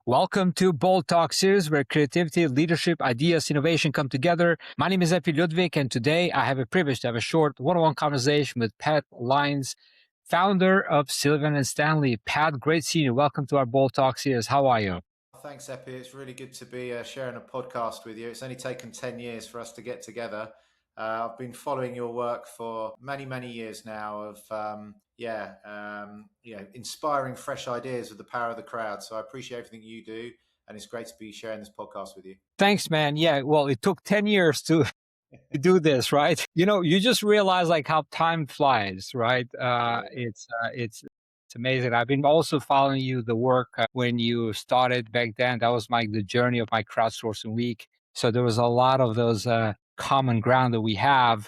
Welcome to Bold Talk series, where creativity, leadership, ideas, innovation come together. My name is Epi Ludvik, and today I have a privilege to have a short one-on-one conversation with Pat Lynes, founder of Sullivan Stanley. Pat, great seeing you. Welcome to our Bold Talk series. How are you? Thanks, Epi. It's really good to be sharing a podcast with you. It's only taken 10 years for us to get together. I've been following your work for many, many years now of, inspiring fresh ideas with the power of the crowd. So I appreciate everything you do. And it's great to be sharing this podcast with you. Thanks, man. Yeah, well, it took 10 years to do this, right? You just realize like how time flies, right? It's amazing. I've been also following you, the work when you started back then. That was the journey of my crowdsourcing week. So there was a lot of those common ground that we have.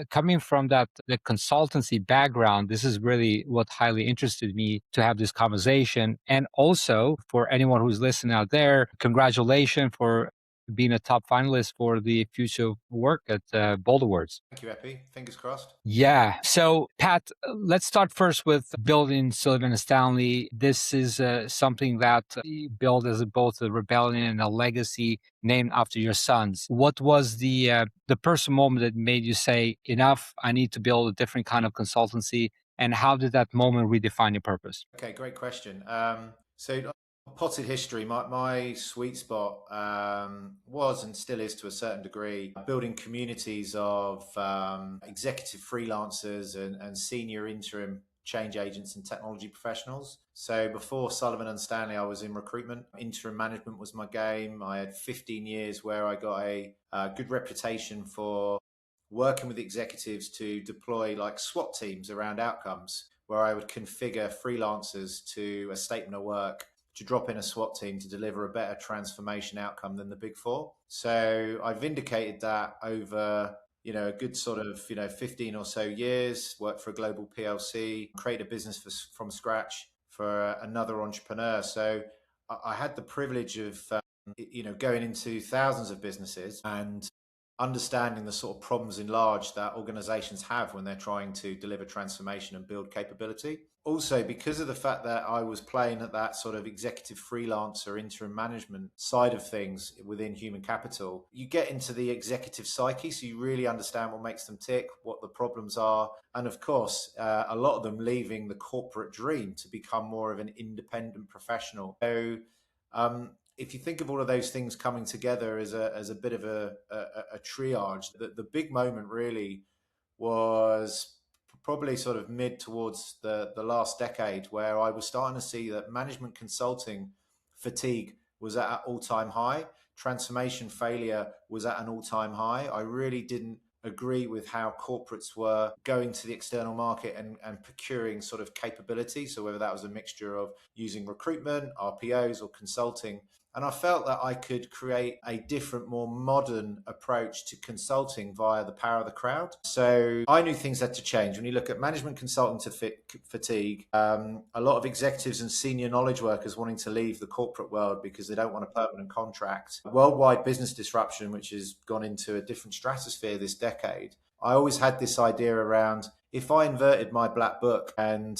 Coming from the consultancy background, this is really what highly interested me to have this conversation. And also for anyone who's listening out there, congratulations for being a top finalist for the future work at Bold Awards. Thank you, Epi. Fingers crossed. Yeah. So, Pat, let's start first with building Sullivan Stanley. This is something that you built as both a rebellion and a legacy named after your sons. What was the personal moment that made you say, enough, I need to build a different kind of consultancy? And how did that moment redefine your purpose? Okay, great question. So potted history, my sweet spot was and still is to a certain degree building communities of executive freelancers and senior interim change agents and technology professionals. So before Sullivan and Stanley, I was in recruitment. Interim management was my game. I had 15 years where I got a good reputation for working with executives to deploy like SWAT teams around outcomes, where I would configure freelancers to a statement of work to drop in a SWAT team to deliver a better transformation outcome than the Big Four. So I vindicated that over, a good sort of, 15 or so years, worked for a global PLC, created a business from scratch for another entrepreneur. So I had the privilege of, going into thousands of businesses and understanding the sort of problems in large that organizations have when they're trying to deliver transformation and build capability. Also, because of the fact that I was playing at that sort of executive freelancer interim management side of things within human capital, you get into the executive psyche, so you really understand what makes them tick, what the problems are, and of course, a lot of them leaving the corporate dream to become more of an independent professional. So if you think of all of those things coming together as a bit of a triage, the big moment really was probably sort of mid towards the last decade, where I was starting to see that management consulting fatigue was at an all-time high. Transformation failure was at an all-time high. I really didn't agree with how corporates were going to the external market and procuring sort of capability. So whether that was a mixture of using recruitment, RPOs, or consulting. And I felt that I could create a different, more modern approach to consulting via the power of the crowd. So I knew things had to change. When you look at management consulting fatigue, a lot of executives and senior knowledge workers wanting to leave the corporate world because they don't want a permanent contract. Worldwide business disruption, which has gone into a different stratosphere this decade. I always had this idea around, if I inverted my black book and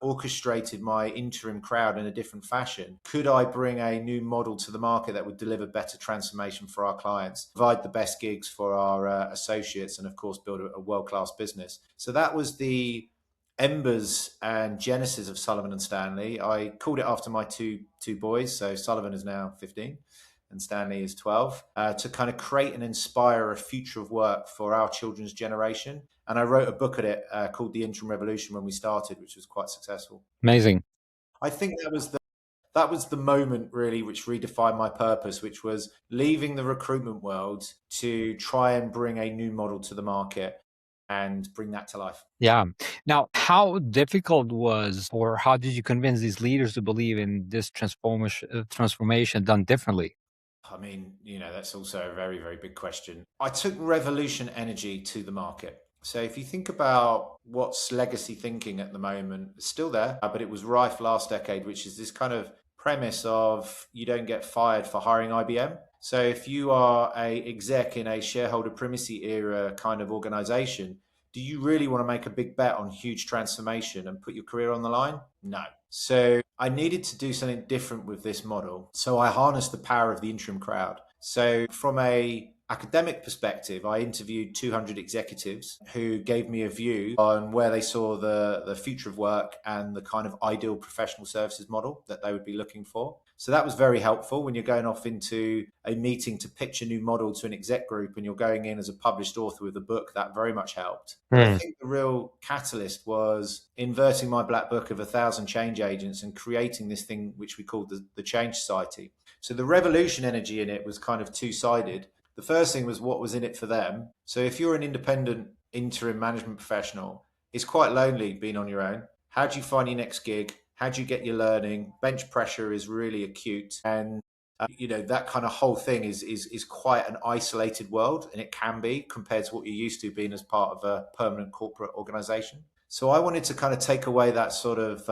orchestrated my interim crowd in a different fashion, could I bring a new model to the market that would deliver better transformation for our clients, provide the best gigs for our associates, and of course build a world-class business? So that was the embers and genesis of Sullivan and Stanley. I called it after my two boys. So Sullivan is now 15 and Stanley is 12, to kind of create and inspire a future of work for our children's generation. And I wrote a book at it called The Interim Revolution when we started, which was quite successful. Amazing. I think that was the moment really which redefined my purpose, which was leaving the recruitment world to try and bring a new model to the market and bring that to life. Yeah. Now, how difficult was, or how did you convince these leaders to believe in this transformation done differently? I mean, that's also a very, very big question. I took revolution energy to the market. So if you think about what's legacy thinking at the moment, it's still there, but it was rife last decade, which is this kind of premise of you don't get fired for hiring IBM. So if you are a exec in a shareholder primacy era kind of organization, do you really want to make a big bet on huge transformation and put your career on the line? No. So I needed to do something different with this model. So I harnessed the power of the interim crowd. So from a academic perspective, I interviewed 200 executives who gave me a view on where they saw the future of work and the kind of ideal professional services model that they would be looking for. So that was very helpful when you're going off into a meeting to pitch a new model to an exec group and you're going in as a published author with a book. That very much helped. But I think the real catalyst was inverting my black book of 1,000 change agents and creating this thing which we called the Change Society. So the revolution energy in it was kind of two-sided. The first thing was what was in it for them. So if you're an independent interim management professional, it's quite lonely being on your own. How do you find your next gig? How do you get your learning? Bench pressure is really acute. And that kind of whole thing is quite an isolated world, and it can be compared to what you're used to being as part of a permanent corporate organization. So I wanted to kind of take away that sort of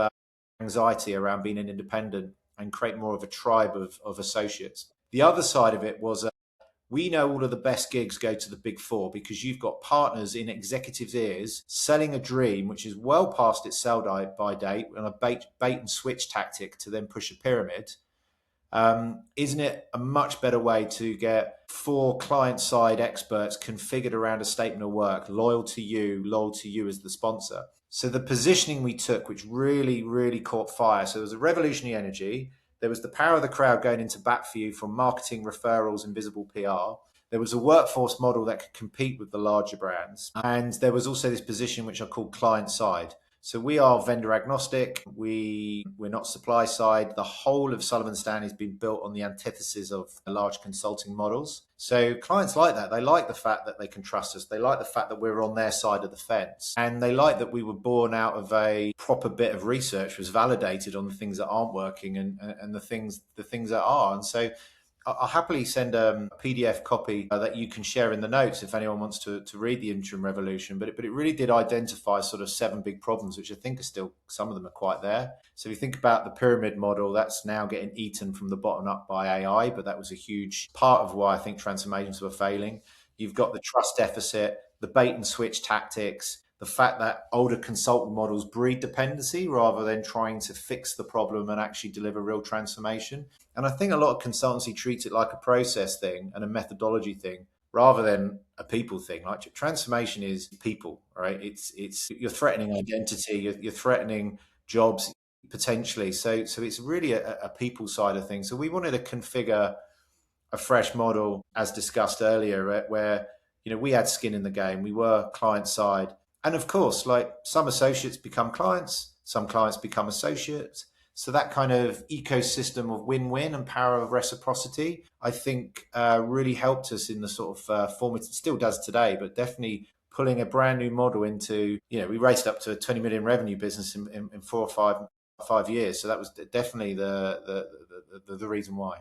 anxiety around being an independent and create more of a tribe of associates. The other side of it was we know all of the best gigs go to the big four because you've got partners in executives' ears selling a dream which is well past its sell by date and a bait and switch tactic to then push a pyramid. Isn't it a much better way to get 4 client-side experts configured around a statement of work, loyal to you as the sponsor? So the positioning we took, which really, really caught fire. So there was a revolutionary energy. There was the power of the crowd going into bat for you from marketing, referrals, and visible PR. There was a workforce model that could compete with the larger brands. And there was also this position which I call client side. So we are vendor agnostic. We're not supply side. The whole of Sullivan Stanley has been built on the antithesis of large consulting models. So clients like that. They like the fact that they can trust us. They like the fact that we're on their side of the fence. And they like that we were born out of a proper bit of research, was validated on the things that aren't working and the things that are. And so I'll happily send a PDF copy that you can share in the notes if anyone wants to read the Interim Revolution. But it really did identify sort of 7 big problems, which I think are still, some of them are quite there. So if you think about the pyramid model, that's now getting eaten from the bottom up by AI, but that was a huge part of why I think transformations were failing. You've got the trust deficit, the bait and switch tactics, the fact that older consultant models breed dependency rather than trying to fix the problem and actually deliver real transformation. And I think a lot of consultancy treats it like a process thing and a methodology thing rather than a people thing. Like transformation is people, right? It's you're threatening identity, you're threatening jobs potentially. So it's really a people side of things. So we wanted to configure a fresh model, as discussed earlier, where we had skin in the game, we were client side. And of course, like some associates become clients, some clients become associates. So that kind of ecosystem of win-win and power of reciprocity, I think really helped us in the sort of format it still does today, but definitely pulling a brand new model into, we raced up to a 20 million revenue business in 4 or 5 years. So that was definitely the reason why.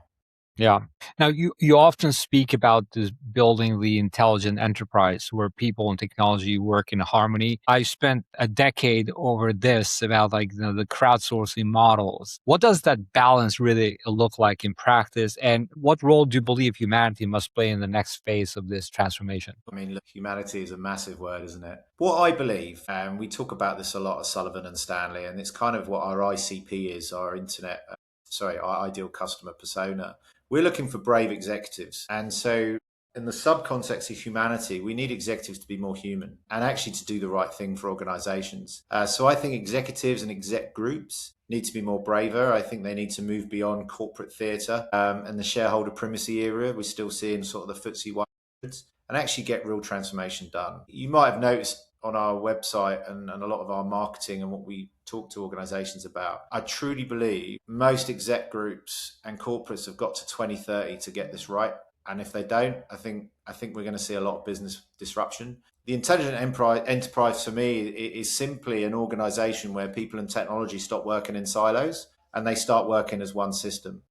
Yeah. Now, you often speak about this building the intelligent enterprise where people and technology work in harmony. I spent a decade over this about the crowdsourcing models. What does that balance really look like in practice? And what role do you believe humanity must play in the next phase of this transformation? I mean, look, humanity is a massive word, isn't it? What I believe, and we talk about this a lot at Sullivan and Stanley, and it's kind of what our ICP is, our our ideal customer persona. We're looking for brave executives. And so in the subcontext of humanity, we need executives to be more human and actually to do the right thing for organizations. So I think executives and exec groups need to be more braver. I think they need to move beyond corporate theatre and the shareholder primacy era. We're still seeing sort of the FTSE 100s and actually get real transformation done. You might have noticed on our website and a lot of our marketing and what we talk to organizations about, I truly believe most exec groups and corporates have got to 2030 to get this right. And if they don't, I think we're going to see a lot of business disruption. The intelligent enterprise for me is simply an organization where people and technology stop working in silos and they start working as one system.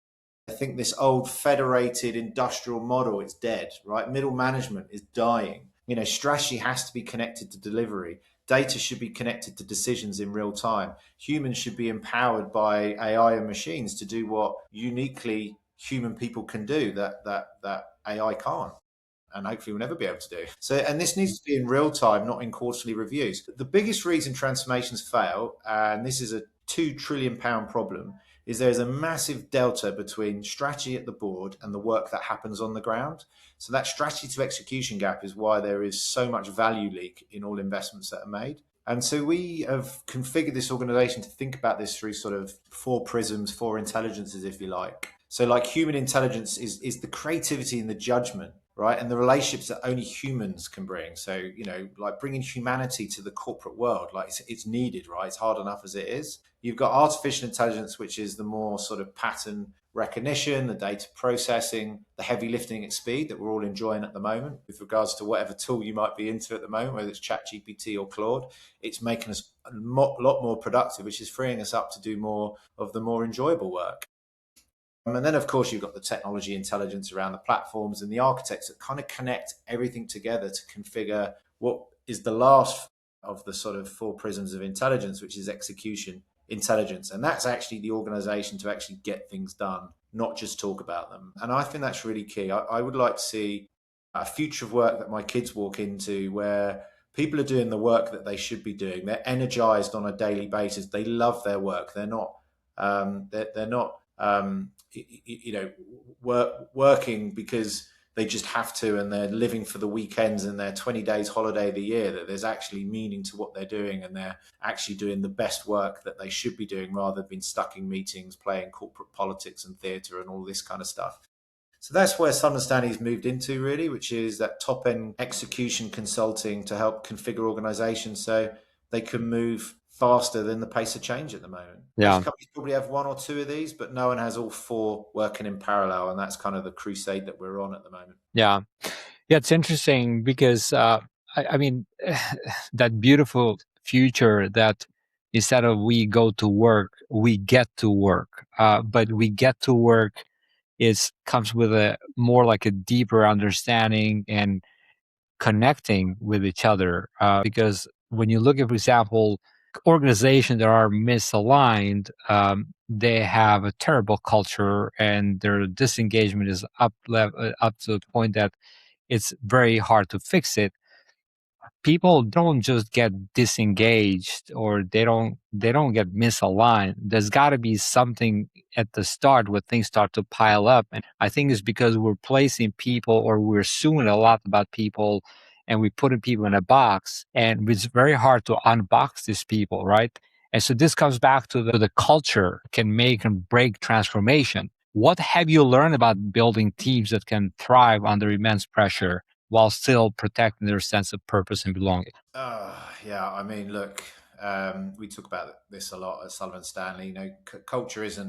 I think this old federated industrial model is dead, right? Middle management is dying. Strategy has to be connected to delivery. Data should be connected to decisions in real time. Humans should be empowered by AI and machines to do what uniquely human people can do that AI can't. And hopefully we'll never be able to do. So, and this needs to be in real time, not in quarterly reviews. The biggest reason transformations fail, and this is £2 trillion problem is there's a massive delta between strategy at the board and the work that happens on the ground. So that strategy to execution gap is why there is so much value leak in all investments that are made. And so we have configured this organization to think about this through sort of four prisms, four intelligences, if you like. So like human intelligence is the creativity and the judgment, right? And the relationships that only humans can bring. So, like bringing humanity to the corporate world, like it's needed, right? It's hard enough as it is. You've got artificial intelligence, which is the more sort of pattern recognition, the data processing, the heavy lifting at speed that we're all enjoying at the moment with regards to whatever tool you might be into at the moment, whether it's ChatGPT or Claude. It's making us a lot more productive, which is freeing us up to do more of the more enjoyable work. And then, of course, you've got the technology intelligence around the platforms and the architects that kind of connect everything together to configure what is the last of the sort of four prisms of intelligence, which is execution intelligence. And that's actually the organization to actually get things done, not just talk about them. And I think that's really key. I would like to see a future of work that my kids walk into where people are doing the work that they should be doing. They're energized on a daily basis. They love their work. They're not working because they just have to, and they're living for the weekends and their 20 days holiday of the year, that there's actually meaning to what they're doing and they're actually doing the best work that they should be doing rather than being stuck in meetings, playing corporate politics and theatre and all this kind of stuff. So that's where Sullivan Stanley's moved into, really, which is that top-end execution consulting to help configure organizations so they can move faster than the pace of change at the moment. Yeah. Most companies probably have one or two of these, but no one has all four working in parallel, and that's kind of the crusade that we're on at the moment. Yeah, it's interesting because I mean that beautiful future that instead of we go to work, we get to work, but we get to work comes with a more like a deeper understanding and connecting with each other. Because when you look at, for example, organizations that are misaligned, they have a terrible culture and their disengagement is up to the point that it's very hard to fix it. People don't just get disengaged or they don't get misaligned. There's got to be something at the start where things start to pile up, and I think it's because we're placing people, or we're assuming a lot about people, and we putting people in a box, and it's very hard to unbox these people, right? And so this comes back to the culture can make and break transformation. What have you learned about building teams that can thrive under immense pressure while still protecting their sense of purpose and belonging? Yeah, I mean, look, we talk about this a lot at Sullivan Stanley. Culture it's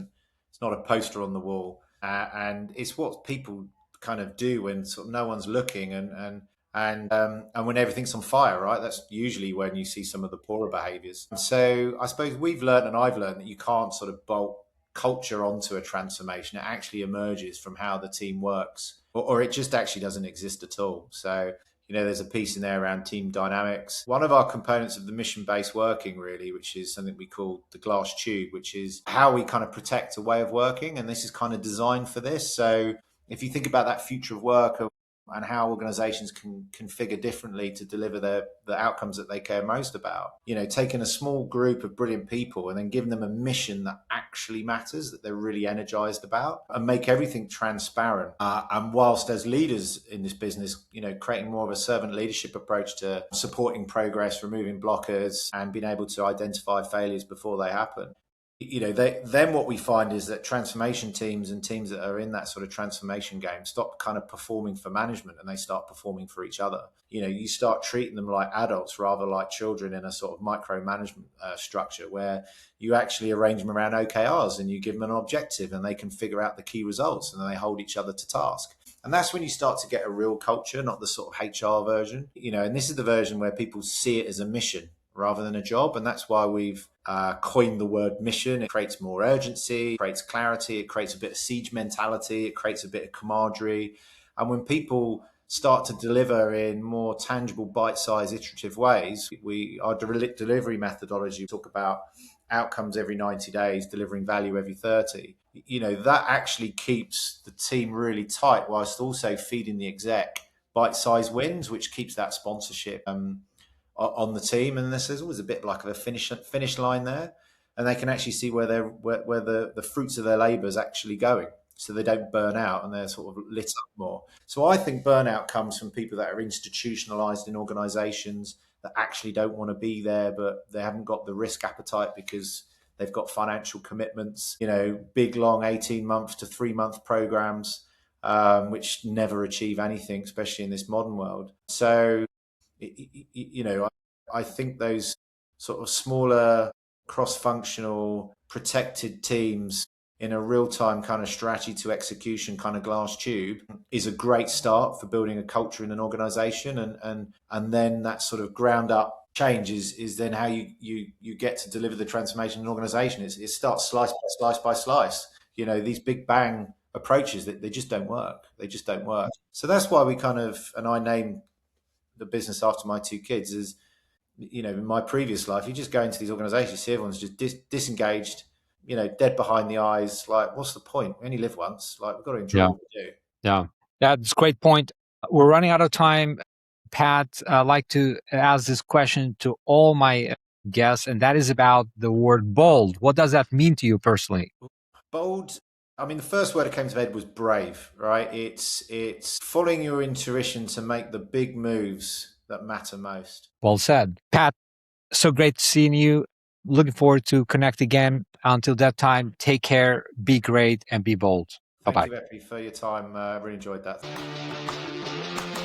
not a poster on the wall, and it's what people kind of do when sort of no one's looking, and when everything's on fire, right? That's usually when you see some of the poorer behaviours. So I suppose we've learned, and I've learned, that you can't sort of bolt culture onto a transformation. It actually emerges from how the team works, or it just actually doesn't exist at all. So, there's a piece in there around team dynamics. One of our components of the mission-based working, really, which is something we call the glass tube, which is how we kind of protect a way of working. And this is kind of designed for this. So if you think about that future of work and how organizations can configure differently to deliver the outcomes that they care most about, taking a small group of brilliant people and then giving them a mission that actually matters, that they're really energized about, and make everything transparent. And whilst as leaders in this business, creating more of a servant leadership approach to supporting progress, removing blockers, and being able to identify failures before they happen. Then what we find is that transformation teams and teams that are in that sort of transformation game stop kind of performing for management and they start performing for each other. You start treating them like adults rather like children in a sort of micromanagement structure where you actually arrange them around OKRs and you give them an objective and they can figure out the key results and then they hold each other to task. And that's when you start to get a real culture, not the sort of HR version, and this is the version where people see it as a mission rather than a job. And that's why we've coined the word mission. It creates more urgency, it creates clarity, it creates a bit of siege mentality, it creates a bit of camaraderie. And when people start to deliver in more tangible, bite-sized, iterative ways, our delivery methodology, we talk about outcomes every 90 days, delivering value every 30. That actually keeps the team really tight whilst also feeding the exec bite-sized wins, which keeps that sponsorship on the team. And there's always a bit like of a finish line there. and they can actually see where the fruits of their labour is actually going, so they don't burn out and they're sort of lit up more. So I think burnout comes from people that are institutionalized in organizations that actually don't want to be there, but they haven't got the risk appetite because they've got financial commitments, big, long 18-month to 3-month programs, which never achieve anything, especially in this modern world. So, I think those sort of smaller, cross-functional, protected teams in a real-time kind of strategy to execution kind of glass tube is a great start for building a culture in an organization, and then that sort of ground up change is then how you get to deliver the transformation in an organization. It starts slice by slice by slice. These big bang approaches, that they just don't work. They just don't work. So that's why we and I named the business after my two kids. Is in my previous life, you just go into these organizations, you see everyone's just disengaged, dead behind the eyes. Like, what's the point? We only live once. Like, we've got to enjoy what we do. Yeah, that's a great point. We're running out of time. Pat, I'd like to ask this question to all my guests, and that is about the word bold. What does that mean to you personally? Bold. I mean, the first word that came to my head was brave, right? It's following your intuition to make the big moves that matter most. Well said. Pat, so great seeing you. Looking forward to connect again. Until that time, take care, be great, and be bold. Thank Bye-bye. you, Epi, for your time. Really enjoyed that.